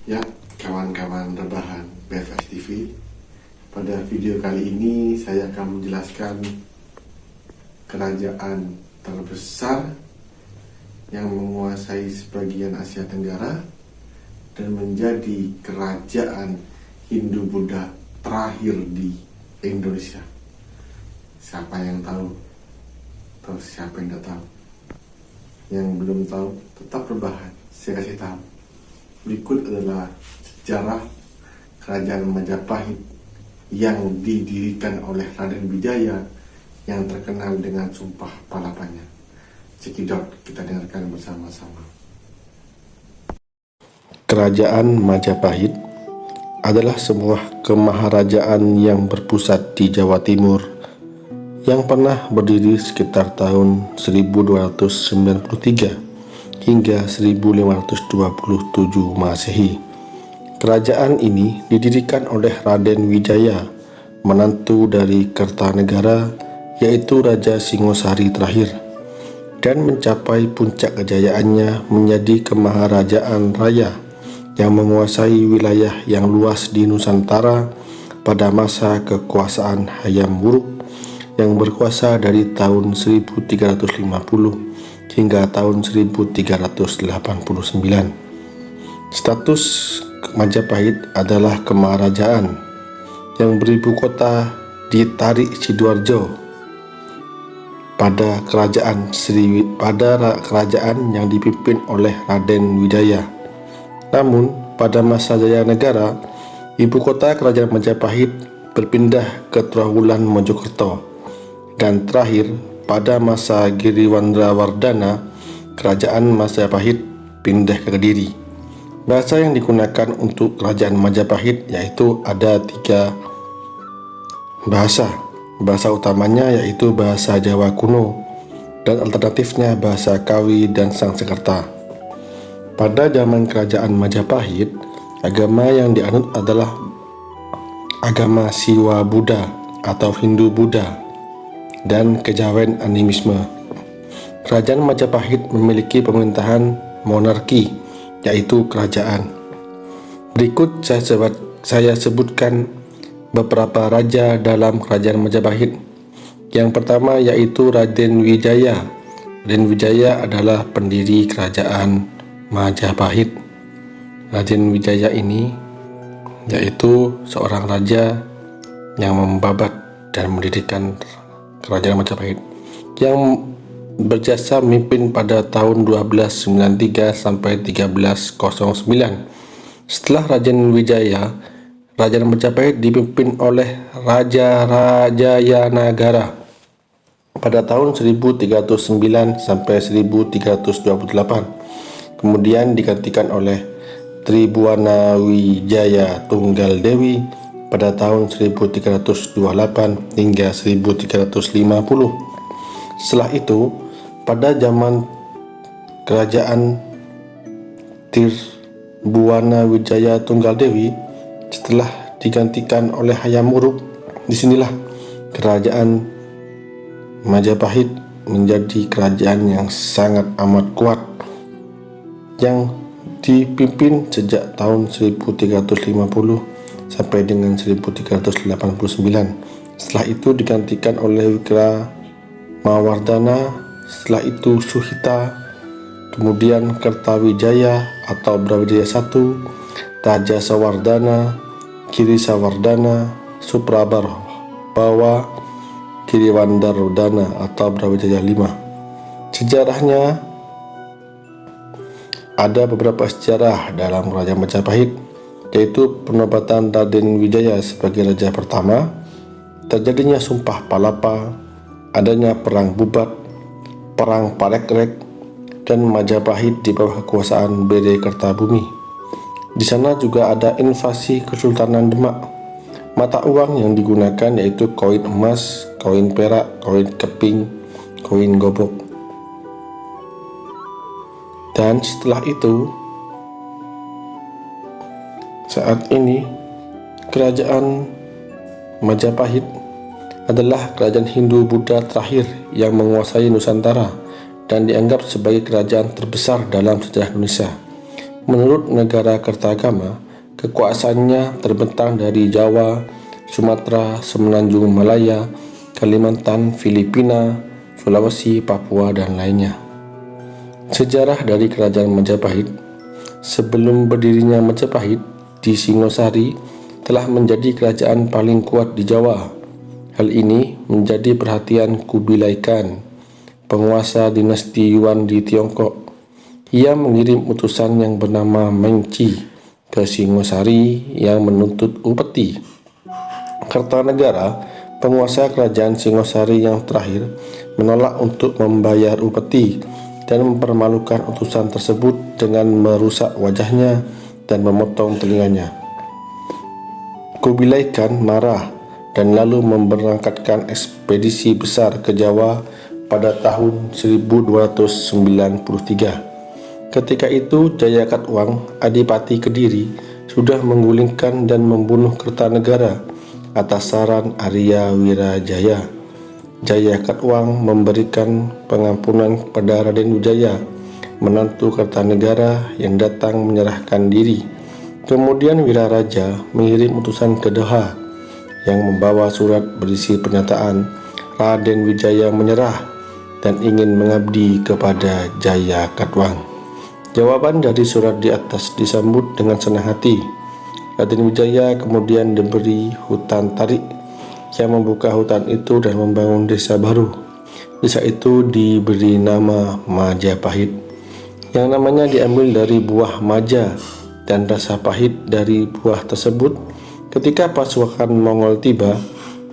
Ya, kawan-kawan rebahan BFS TV. Pada video kali ini saya akan menjelaskan kerajaan terbesar yang menguasai sebagian Asia Tenggara dan menjadi kerajaan Hindu-Buddha terakhir di Indonesia. Siapa yang tahu? Atau siapa yang tidak tahu? Yang belum tahu, tetap rebahan. Saya kasih tahu. Berikut adalah sejarah kerajaan Majapahit yang didirikan oleh Raden Wijaya yang terkenal dengan Sumpah Palapanya. Cekidot, kita dengarkan bersama-sama. Kerajaan Majapahit adalah sebuah kemaharajaan yang berpusat di Jawa Timur yang pernah berdiri sekitar tahun 1293 hingga 1527 Masehi. Kerajaan ini didirikan oleh Raden Wijaya, menantu dari Kertanegara, yaitu Raja Singosari terakhir, dan mencapai puncak kejayaannya menjadi kemaharajaan raya yang menguasai wilayah yang luas di Nusantara pada masa kekuasaan Hayam Wuruk yang berkuasa dari tahun 1350 hingga tahun 1389. Status Majapahit adalah kemaharajaan yang beribu kota di Tarik Sidoarjo pada kerajaan yang dipimpin oleh Raden Wijaya. Namun pada masa Jaya Negara, ibu kota kerajaan Majapahit berpindah ke Trowulan Mojokerto, dan terakhir pada masa Giriwandrawardhana, kerajaan Majapahit pindah ke Kediri. Bahasa yang digunakan untuk kerajaan Majapahit yaitu ada 3 bahasa. Bahasa utamanya yaitu bahasa Jawa kuno, dan alternatifnya bahasa Kawi dan Sangsekerta. Pada zaman kerajaan Majapahit, agama yang dianut adalah agama Siwa Buddha atau Hindu Buddha dan kejawen animisme. Kerajaan Majapahit memiliki pemerintahan monarki, yaitu kerajaan. Berikut saya sebutkan beberapa raja dalam kerajaan Majapahit. Yang pertama yaitu Raden Wijaya. Raden Wijaya adalah pendiri kerajaan Majapahit. Raden Wijaya ini yaitu seorang raja yang membabat dan mendirikan kerajaan Majapahit yang berjasa memimpin pada tahun 1293 sampai 1309. Setelah Raden Wijaya, kerajaan Majapahit dipimpin oleh Raja Rajayanagara pada tahun 1309 sampai 1328. Kemudian digantikan oleh Tribhuwana Wijaya Tunggal Dewi pada tahun 1328 hingga 1350. Setelah itu, pada zaman kerajaan Tribhuwana Wijaya Tunggal Dewi, setelah digantikan oleh Hayam Wuruk, disinilah kerajaan Majapahit menjadi kerajaan yang sangat amat kuat yang dipimpin sejak tahun 1350 sampai dengan 1389. Setelah itu digantikan oleh Wikramawardhana, setelah itu Suhita, kemudian Kertawijaya atau Brawijaya I, Rajasawardhana, Girisawardhana, Suprabarbawa, Giriwandardhana atau Brawijaya V. Sejarahnya ada beberapa sejarah dalam kerajaan Majapahit, yaitu penobatan Raden Wijaya sebagai raja pertama, terjadinya Sumpah Palapa, adanya Perang Bubat, Perang Parekrek, dan Majapahit di bawah kekuasaan Bere Kertabumi. Di sana juga ada invasi Kesultanan Demak. Mata uang yang digunakan yaitu koin emas, koin perak, koin keping, koin gobok. Dan setelah itu, saat ini kerajaan Majapahit adalah kerajaan Hindu-Buddha terakhir yang menguasai Nusantara dan dianggap sebagai kerajaan terbesar dalam sejarah Indonesia. Menurut negara Kertagama, kekuasaannya terbentang dari Jawa, Sumatera, Semenanjung Malaya, Kalimantan, Filipina, Sulawesi, Papua, dan lainnya. Sejarah dari Kerajaan Majapahit. Sebelum berdirinya Majapahit, di Singosari telah menjadi kerajaan paling kuat di Jawa. Hal ini menjadi perhatian Kubilai Khan, penguasa dinasti Yuan di Tiongkok. Ia mengirim utusan yang bernama Mengci ke Singosari yang menuntut upeti. Kertanegara, penguasa kerajaan Singosari yang terakhir, menolak untuk membayar upeti dan mempermalukan utusan tersebut dengan merusak wajahnya dan memotong telinganya. Kubilai Khan marah dan lalu memberangkatkan ekspedisi besar ke Jawa pada tahun 1293. Ketika itu Jayakatwang, Adipati Kediri, sudah menggulingkan dan membunuh Kertanegara atas saran Arya Wirajaya. Jayakatwang memberikan pengampunan kepada Raden Wijaya, menantu Kertanegara yang datang menyerahkan diri. Kemudian Wiraraja mengirim utusan ke Deha yang membawa surat berisi pernyataan Raden Wijaya menyerah dan ingin mengabdi kepada Jayakatwang. Jawaban dari surat di atas disambut dengan senang hati. Raden Wijaya kemudian diberi hutan tarik yang membuka hutan itu dan membangun desa baru. Desa itu diberi nama Majapahit, yang namanya diambil dari buah maja dan rasa pahit dari buah tersebut. Ketika pasukan Mongol tiba,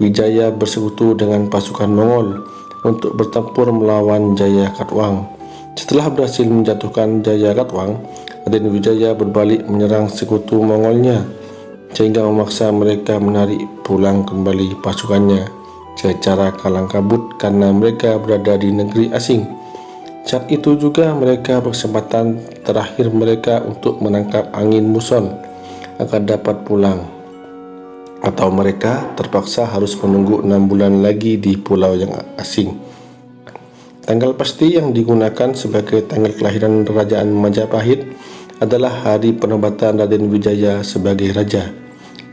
Wijaya bersekutu dengan pasukan Mongol untuk bertempur melawan Jayakatwang. Setelah berhasil menjatuhkan Jayakatwang, Raden Wijaya berbalik menyerang sekutu Mongolnya, sehingga memaksa mereka menarik pulang kembali pasukannya secara kalang kabut karena mereka berada di negeri asing. Saat itu juga mereka berkesempatan terakhir mereka untuk menangkap angin muson agar dapat pulang, atau mereka terpaksa harus menunggu 6 bulan lagi di pulau yang asing. Tanggal pasti yang digunakan sebagai tanggal kelahiran Kerajaan Majapahit adalah hari penobatan Raden Wijaya sebagai raja,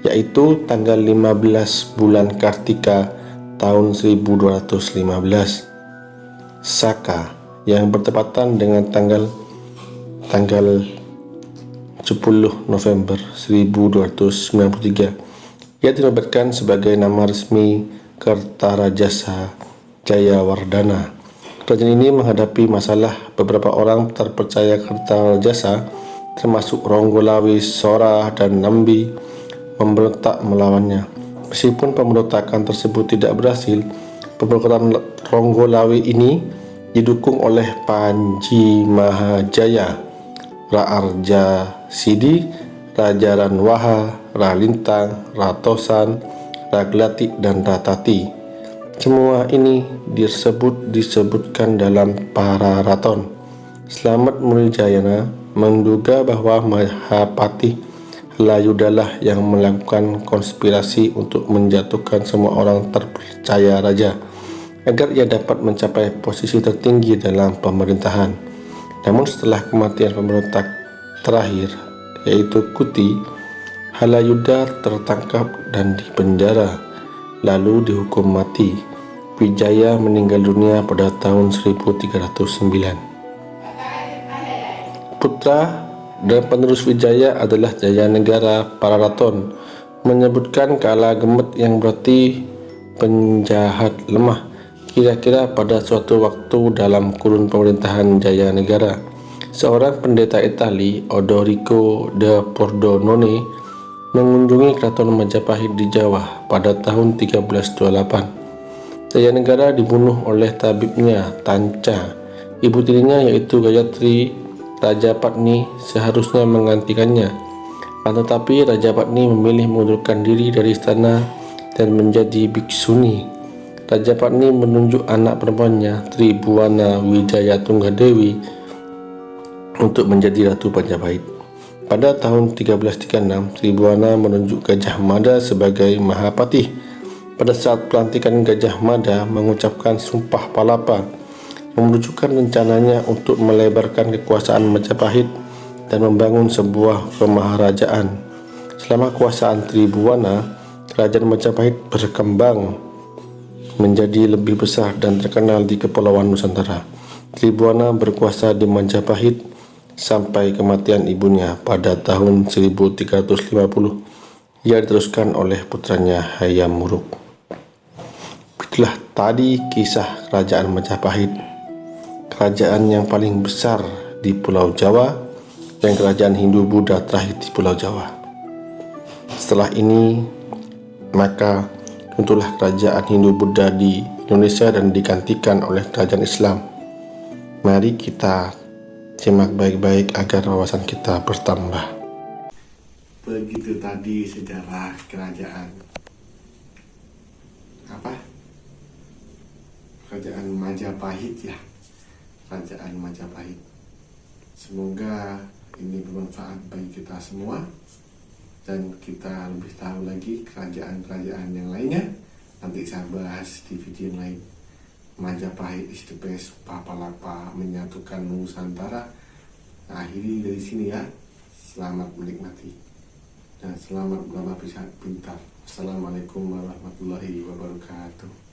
yaitu tanggal 15 bulan Kartika tahun 1215 Saka, yang bertepatan dengan tanggal 10 November 1293. Ia dinobatkan sebagai nama resmi Kertarajasa Jayawardhana. Kerajaan ini menghadapi masalah. Beberapa orang terpercaya Kertarajasa, termasuk Ronggolawe, Sora, dan Nambi, memberontak melawannya. Meskipun pemberontakan tersebut tidak berhasil, pemberontakan Ronggolawe ini didukung oleh Panji Mahajaya, Raarja Sidi, Raja Ranwaha, Ralintang, Ratosan, Raglati, dan Ratati. Semua ini disebutkan dalam Pararaton. Slamet Mulijayana menduga bahwa Mahapati Halayudalah yang melakukan konspirasi untuk menjatuhkan semua orang terpercaya raja agar ia dapat mencapai posisi tertinggi dalam pemerintahan. Namun setelah kematian pemberontak terakhir, yaitu Kuti, Halayuda tertangkap dan dipenjara, lalu dihukum mati. Wijaya meninggal dunia pada tahun 1309. Putra dan penerus Wijaya adalah Jayanegara Pararaton, menyebutkan Kala Gemet yang berarti penjahat lemah. Kira-kira pada suatu waktu dalam kurun pemerintahan Jayanegara, seorang pendeta Itali, Odorico de Pordonone, mengunjungi keraton Majapahit di Jawa pada tahun 1328. Jayanegara dibunuh oleh tabibnya Tanca. Ibu tirinya yaitu Gayatri Rajapatni seharusnya menggantikannya, tetapi Rajapatni memilih mengundurkan diri dari istana dan menjadi biksuni. Rajapatni menunjuk anak perempuannya Tribhuwana Wijaya Tunggadewi untuk menjadi Ratu Majapahit. Pada tahun 1336, Tribhuwana menunjuk Gajah Mada sebagai Mahapatih. Pada saat pelantikan, Gajah Mada mengucapkan Sumpah Palapa yang menunjukkan rencananya untuk melebarkan kekuasaan Majapahit dan membangun sebuah kemaharajaan. Selama kuasaan Tribhuwana, kerajaan Majapahit berkembang menjadi lebih besar dan terkenal di Kepulauan Nusantara. Tribhuwana berkuasa di Majapahit sampai kematian ibunya pada tahun 1350. Ia diteruskan oleh putranya Hayam Wuruk. Itulah tadi kisah kerajaan Majapahit, kerajaan yang paling besar di Pulau Jawa dan kerajaan Hindu-Buddha terakhir di Pulau Jawa. Setelah ini, maka tentulah kerajaan Hindu-Buddha di Indonesia dan digantikan oleh kerajaan Islam. Mari kita simak baik-baik agar wawasan kita bertambah. Begitu tadi sejarah kerajaan kerajaan Majapahit ya, kerajaan Majapahit. Semoga ini bermanfaat bagi kita semua dan kita lebih tahu lagi kerajaan-kerajaan yang lainnya. Nanti saya bahas di video yang lain. Majapahit is the best, Papalapa menyatukan Nusantara. Akhiri dari sini ya. Selamat menikmati dan selamat belajar pintar. Assalamualaikum warahmatullahi wabarakatuh.